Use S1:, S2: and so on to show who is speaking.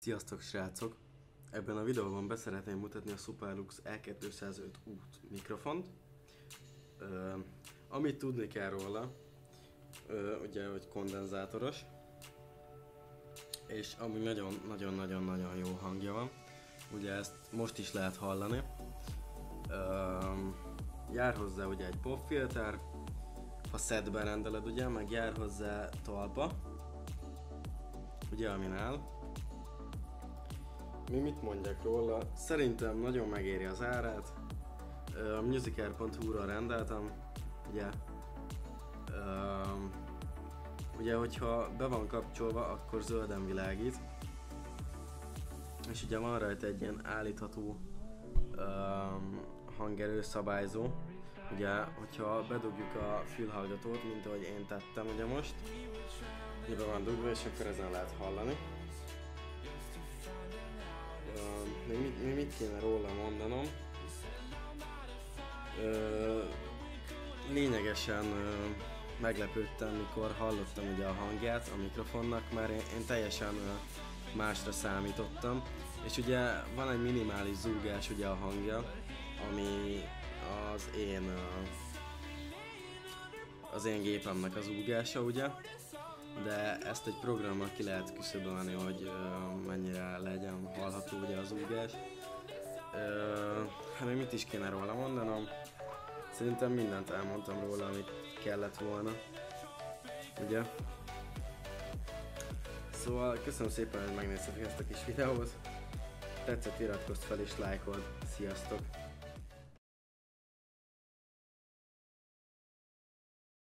S1: Sziasztok srácok! Ebben a videóban beszeretném mutatni a Superlux E205 út mikrofont. Amit tudni kell róla, ugye, hogy kondenzátoros, és ami nagyon-nagyon jó hangja van. Ugye ezt most is lehet hallani. Jár hozzá ugye egy popfilter, ha setben rendeled, ugye, meg jár hozzá talpa, ugye, amin áll. Mi mit mondjak róla? Szerintem nagyon megéri az árát. A musicair.hu-ra rendeltem, ugye. Ugye, hogyha be van kapcsolva, akkor zölden világít. És ugye van rajta egy ilyen állítható hangerő szabályzó. Ugye, hogyha bedugjuk a fülhallgatót, mint ahogy én tettem ugye most, ugye be van dugva, és akkor ezen lehet hallani. Mit kéne róla mondanom? Lényegesen meglepődtem, mikor hallottam ugye a hangját a mikrofonnak, mert én teljesen másra számítottam. És ugye van egy minimális zúgás ugye a hangja, ami az én gépemnek az zúgása ugye. De ezt egy programmal ki lehet küszöbölni, hogy mennyire legyen hallható ugye az zúgás. Hát még mit is kéne róla mondanom? Szerintem mindent elmondtam róla, amit kellett volna. Ugye? Szóval köszönöm szépen, hogy megnéztetek ezt a kis videót. Tetszett, iratkozz fel és lájkold. Sziasztok!